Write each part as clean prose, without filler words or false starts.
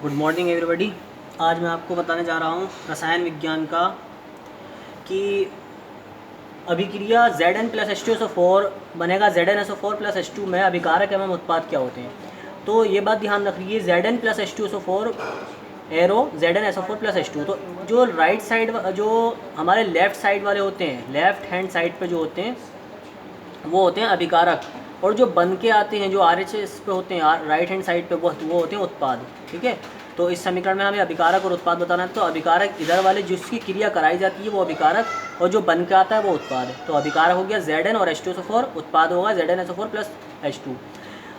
Good morning everybody. आज मैं आपको बताने जा रहा हूँ रसायन विज्ञान का कि अभिक्रिया Zn प्लस H2SO4 बनेगा ZnSO4 प्लस H2 में अभिकारक एवं उत्पाद क्या होते हैं। तो ये बात ध्यान रखिए, Zn plus H2SO4 arrow ZnSO4 plus H2। तो जो राइट साइड, जो हमारे लेफ़्ट साइड वाले होते हैं, लेफ़्ट हैंड साइड पे जो होते हैं वो होते हैं अभिकारक, और जो बन के आते हैं जो RHS पे होते हैं राइट हैंड साइड पे वो होते हैं उत्पाद। ठीक है, तो इस समीकरण में हमें अभिकारक और उत्पाद बताना है। तो अभिकारक इधर वाले जिसकी क्रिया कराई जाती है वो अभिकारक, और जो बन के आता है वो उत्पाद है। तो अभिकारक हो गया Zn और H2SO4, उत्पाद होगा ZnSO4 प्लस H2।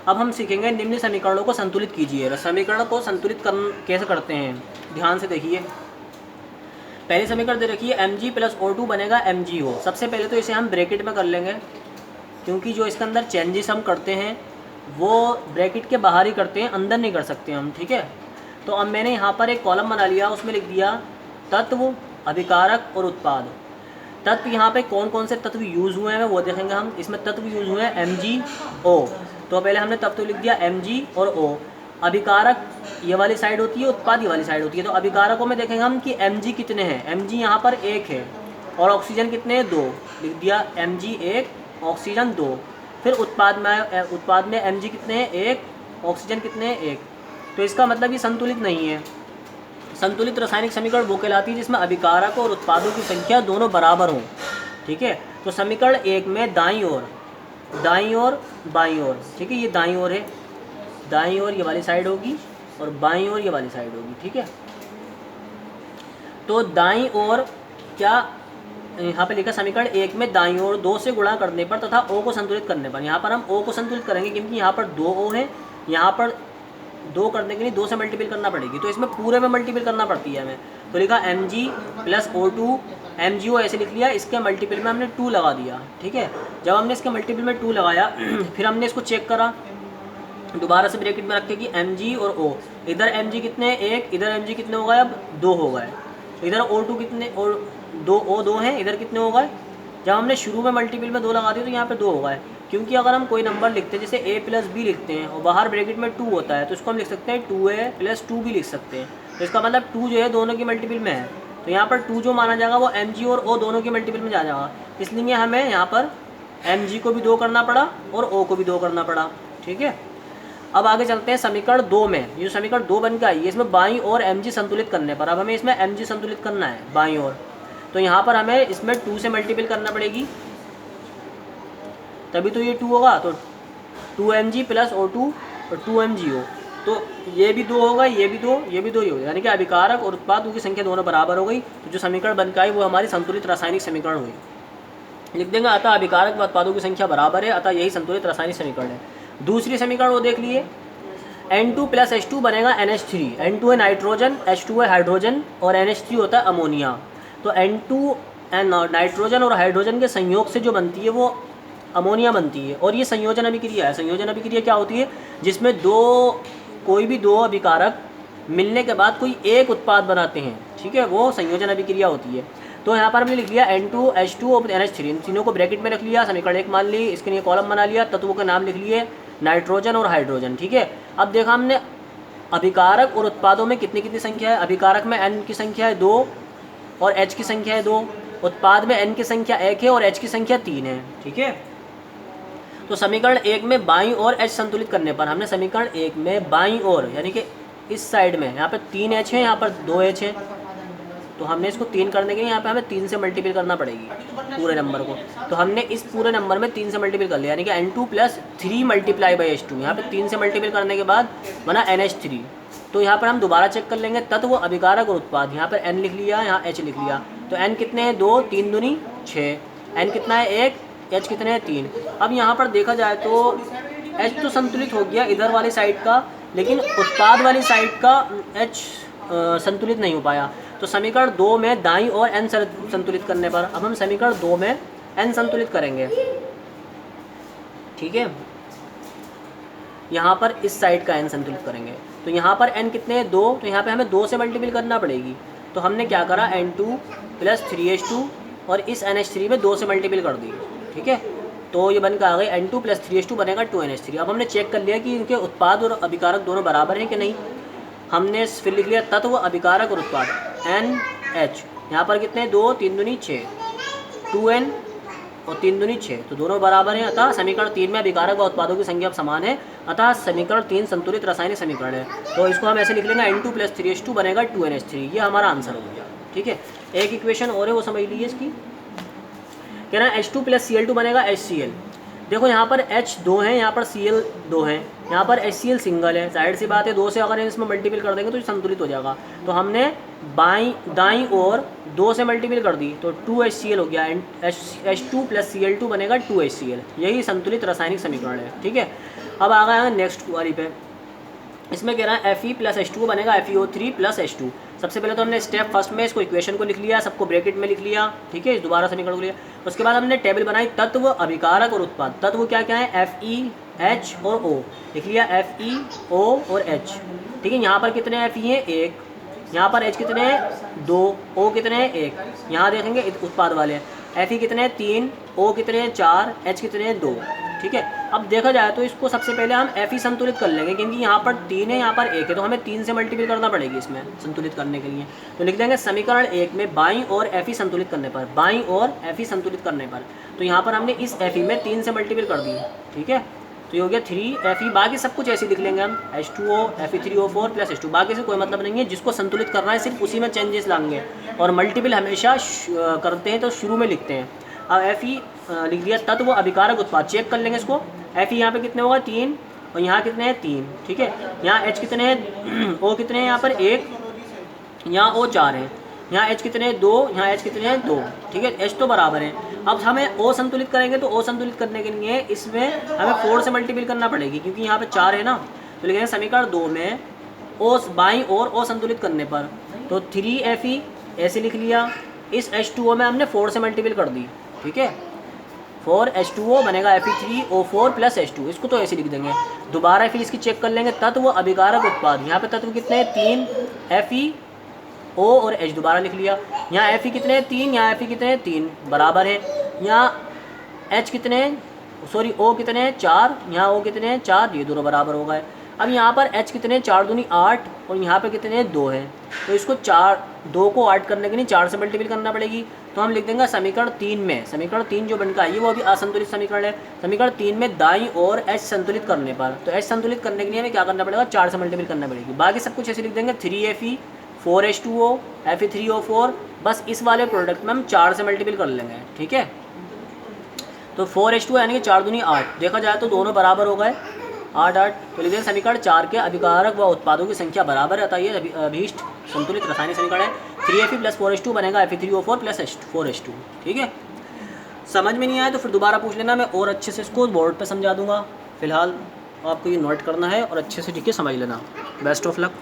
अब हम सीखेंगे निम्न समीकरणों को संतुलित कीजिए। समीकरण को संतुलित कैसे करते हैं, ध्यान से देखिए। पहले समीकरण दे रखिए Mg प्लस O2 बनेगा MgO। सबसे पहले तो इसे हम ब्रैकेट में कर लेंगे, क्योंकि जो इसके अंदर चेंजेस हम करते हैं वो ब्रैकेट के बाहर ही करते हैं, अंदर नहीं कर सकते हम। ठीक है, तो अब मैंने यहाँ पर एक कॉलम बना लिया, उसमें लिख दिया तत्व, अभिकारक और उत्पाद। तत्व यहाँ पे कौन कौन से तत्व यूज़ हुए हैं वो देखेंगे हम। इसमें तत्व यूज़ हुए हैं MgO, तो पहले हमने तत्व लिख दिया Mg और O। अभिकारक ये वाली साइड होती है, उत्पाद ये वाली साइड होती है। तो अभिकारकों में देखेंगे हम कि Mg कितने हैं। Mg यहाँ पर 1 है, और ऑक्सीजन कितने हैं, 2। लिख दिया Mg 1, ऑक्सीजन 2। फिर उत्पाद में Mg कितने हैं, 1, ऑक्सीजन कितने हैं, 1। तो इसका मतलब ये संतुलित नहीं है। संतुलित रासायनिक समीकरण वो कहलाती है जिसमें अभिकारक और उत्पादों की संख्या दोनों बराबर हों। ठीक है, तो समीकरण 1 में दाईं ओर बाईं ओर, ठीक है, ये दाईं ओर है, दाईं ओर ये वाली साइड होगी और बाईं ओर ये वाली साइड होगी। ठीक है, तो दाईं ओर क्या यहाँ पे लिखा, समीकरण 1 में दाईं ओर 2 से गुणा करने पर तथा O को संतुलित करने पर। यहाँ पर हम O को संतुलित करेंगे क्योंकि यहाँ पर 2 O है, यहाँ पर 2 करने के लिए 2 से मल्टीपल करना पड़ेगी, तो इसमें पूरे में मल्टीपल करना पड़ती है हमें। तो लिखा Mg प्लस O2, MgO ऐसे लिख लिया, इसके मल्टीपल में हमने 2 लगा दिया। ठीक है, जब हमने इसके मल्टीपल में 2 लगाया फिर हमने इसको चेक करा दोबारा से ब्रैकेट में रखे कि Mg और O। इधर Mg कितने हैं, 1, इधर Mg कितने हो गए, अब 2 हो गए। तो इधर O2 कितने, और 2 O2 हैं, इधर कितने हो गए। जब हमने शुरू में मल्टीपल में 2 लगा दिए तो यहाँ पे 2 हो गए। क्योंकि अगर हम कोई नंबर लिखते हैं जैसे A प्लस B लिखते हैं और बाहर ब्रैकेट में 2 होता है, तो इसको हम लिख सकते हैं 2A प्लस 2 भी लिख सकते हैं। तो इसका मतलब 2 जो है दोनों की मल्टीपल में है, तो यहाँ पर 2 जो माना जाएगा वो Mg और O दोनों की मल्टीपल में जा जाएगा। इसलिए हमें यहाँ पर Mg को भी 2 करना पड़ा और O को भी 2 करना पड़ा। ठीक है, अब आगे चलते हैं समीकरण 2 में। ये समीकरण 2 बन के आई है, इसमें बाईं ओर Mg संतुलित करने पर, अब हमें इसमें Mg संतुलित करना है बाईं ओर। तो यहाँ पर हमें इसमें 2 से मल्टीपल करना पड़ेगी, तभी तो ये 2 होगा। तो 2Mg प्लस O2 और 2MgO, तो ये भी 2 होगा, ये भी 2, ये भी 2 ही होगा, यानी कि अभिकारक और उत्पादों की संख्या दोनों बराबर हो गई। तो जो समीकरण बन के आई वो हमारी संतुलित रासायनिक समीकरण हुई। लिख देंगे अतः अभिकारक व उत्पादों की संख्या बराबर है, अतः यही संतुलित रासायनिक समीकरण है। दूसरी समीकरण वो देख लिए, N2 प्लस H2 बनेगा NH3। N2 है नाइट्रोजन, H2 है हाइड्रोजन और NH3 होता है अमोनिया। तो N2 नाइट्रोजन और हाइड्रोजन के संयोग से जो बनती है वो अमोनिया बनती है, और ये संयोजन अभिक्रिया है। संयोजन अभिक्रिया क्या होती है, जिसमें कोई भी दो अभिकारक मिलने के बाद कोई एक उत्पाद बनाते हैं। ठीक है, वो संयोजन अभिक्रिया होती है। तो यहाँ पर हमने लिख लिया N2 H2 और NH3, इन तीनों को ब्रैकेट में रख लिया, समीकरण 1 मान ली, इसके लिए कॉलम बना लिया, तत्वों के नाम लिख लिए नाइट्रोजन और हाइड्रोजन। ठीक है, अब देखा हमने अभिकारक और उत्पादों में कितनी कितनी संख्या है। अभिकारक में N की संख्या है 2 और H की संख्या है 2, उत्पाद में N की संख्या 1 है और H की संख्या 3 है। ठीक है, तो समीकरण 1 में बाईं ओर H संतुलित करने पर, हमने समीकरण 1 में बाईं ओर यानी कि इस साइड में, यहाँ पर 3H है, यहाँ पर 2H है, तो हमने इसको 3 करने के लिए यहाँ पे हमें 3 से मल्टीपल करना पड़ेगी पूरे नंबर को। तो हमने इस पूरे नंबर में 3 से मल्टीपल कर लिया, यानी कि N2 plus 3 multiply by H2। यहाँ पे 3 से मल्टीपल करने के बाद बना NH3। तो यहाँ पर हम दोबारा चेक कर लेंगे तत्व, अभिकारक और उत्पाद। यहाँ पर N लिख लिया, यहाँ H लिख लिया। तो N कितने हैं, 2, 3 दूनी 6, N कितना है 1, H कितने हैं 3। अब यहाँ पर देखा जाए तो H तो संतुलित हो गया इधर वाली साइड का, लेकिन उत्पाद वाली साइड का H संतुलित नहीं हो पाया। तो समीकरण 2 में दाईं ओर N संतुलित करने पर, अब हम समीकरण 2 में N संतुलित करेंगे। ठीक है, यहाँ पर इस साइड का N संतुलित करेंगे। तो यहाँ पर N कितने हैं 2, तो यहाँ पे हमें 2 से मल्टीपल करना पड़ेगी। तो हमने क्या करा, N2 प्लस 3H2 और इस NH3 में 2 से मल्टीपल कर दी। ठीक है, तो ये बनकर आ गई N2 प्लस 3H2 बनेगा 2NH3। अब हमने चेक कर लिया कि इनके उत्पाद और अभिकारक दोनों बराबर हैं कि नहीं। हमने फिर लिख लिया तत्व, अभिकारक और उत्पाद, NH। यहाँ पर कितने 2 3 दूनी 6, 2N और 3 दूनी 6, तो दोनों बराबर हैं। अतः समीकरण 3 में अभिकारक व उत्पादों की संख्या समान है, अतः समीकरण 3 संतुलित रासायनिक समीकरण है। तो इसको हम ऐसे लिख लेंगे N2 + 3H2 बनेगा 2NH3। ये हमारा आंसर हो गया। ठीक है, एक इक्वेशन और है वो समझ लीजिए इसकी। कह रहा है H2 + Cl2 बनेगा HCl। देखो यहाँ पर H 2 है, यहाँ पर Cl 2 है, यहाँ पर HCl सिंगल है। जाहिर सी बात है 2 से अगर इसमें मल्टीपल कर देंगे तो ये संतुलित हो जाएगा। तो हमने दाईं ओर 2 से मल्टीपल कर दी तो 2HCl हो गया। H2 + Cl2 बनेगा 2HCl। यही संतुलित रासायनिक समीकरण है। ठीक है, अब आ गया नेक्स्ट वाली पे। इसमें कह रहा है Fe + H2 बनेगा FeO3 + H2। सबसे पहले तो हमने स्टेप फर्स्ट में इसको इक्वेशन को लिख लिया, सबको ब्रैकेट में लिख लिया। ठीक है, दोबारा समीकरण को लिया। उसके बाद हमने टेबल बनाई तत्व, अभिकारक और उत्पाद। तत्व क्या क्या है, Fe, H और O। लिख लिया Fe, O और H। ठीक है, यहाँ पर कितने Fe हैं 1, यहाँ पर H कितने हैं 2, O कितने हैं 1। यहाँ देखेंगे उत्पाद वाले Fe कितने हैं 3, O कितने हैं 4, H कितने हैं 2। ठीक है, अब देखा जाए तो इसको सबसे पहले हम Fe संतुलित कर लेंगे, क्योंकि यहाँ पर 3 है, यहाँ पर 1 है, तो हमें 3 से मल्टीपल करना पड़ेगी इसमें संतुलित करने के लिए। तो लिख देंगे समीकरण 1 में बाईं और Fe संतुलित करने पर, बाईं और Fe संतुलित करने पर, तो यहाँ पर हमने इस Fe में 3 से मल्टीपल कर दी। ठीक है, तो ये हो गया 3Fe। बाकी सब कुछ ऐसे लिख लेंगे हम, H2O Fe3O4 + H2। बाकी से कोई मतलब नहीं है, जिसको संतुलित करना है सिर्फ उसी में चेंजेस लाएंगे, और मल्टीपल हमेशा करते हैं तो शुरू में लिखते हैं। अब Fe लिख दिया तत्व, अभिकारक, उत्पाद। चेक कर लेंगे इसको। Fe यहाँ पे कितने होगा 3, और यहाँ कितने हैं 3। ठीक है, यहाँ H कितने हैं, O कितने हैं यहाँ पर 1, यहाँ O 4 है, यहाँ H कितने हैं 2, यहाँ H कितने हैं 2। ठीक है, H तो बराबर है। अब हमें O संतुलित करेंगे, तो O संतुलित करने के लिए इसमें हमें 4 से मल्टीपल करना पड़ेगी, क्योंकि यहाँ पे 4 है ना। तो लिखेंगे समीकरण 2 में O बाईं और O संतुलित करने पर, तो 3Fe ऐसे लिख लिया। इस H2O में हमने 4 से मल्टीपल कर दी। ठीक है, 4H2O बनेगा Fe3O4 + H2। इसको तो ऐसे लिख देंगे। दोबारा फिर इसकी चेक कर लेंगे तत्व, अभिकारक, उत्पाद। यहाँ पे तत्व कितने हैं 3, Fe, O और H दोबारा लिख लिया। यहाँ Fe कितने हैं 3, यहाँ Fe कितने हैं 3, बराबर है। यहाँ H कितने हैं, सॉरी O कितने हैं 4, यहाँ O कितने हैं 4, ये दोनों बराबर हो गए। अब यहाँ पर H कितने 4 दूनी 8, और यहाँ पे कितने 2 है, तो इसको 2 को 8 करने के लिए 4 से मल्टीपल करना पड़ेगी। तो हम लिख देंगे समीकरण 3 में, समीकरण 3 जो बनकर आई है वो अभी असंतुलित समीकरण है। समीकरण 3 में दाईं और H संतुलित करने पर, तो H संतुलित करने के लिए हमें क्या करना पड़ेगा, 4 से मल्टीपल करना पड़ेगी। बाकी सब कुछ ऐसे लिख देंगे 3Fe, 4H2O, Fe3O4। बस इस वाले प्रोडक्ट में हम 4 से मल्टीपल कर लेंगे। ठीक है, तो 4H2 यानी कि 4 दूनी 8। देखा जाए तो दोनों बराबर हो गए 8 8। तो लिख देंगे समीकरण 4 के अभिकारक व उत्पादों की संख्या बराबर है, अतः ये अभीष्ट संतुलित रासायनिक समीकरण है। 3Fe + 4H2 बनेगा Fe3O4 + 4H2। ठीक है, समझ में नहीं आया तो फिर दोबारा पूछ लेना, मैं और अच्छे से इसको बोर्ड पे समझा दूंगा। फिलहाल आपको ये नोट करना है और अच्छे से ठीक है समझ लेना। Best of luck.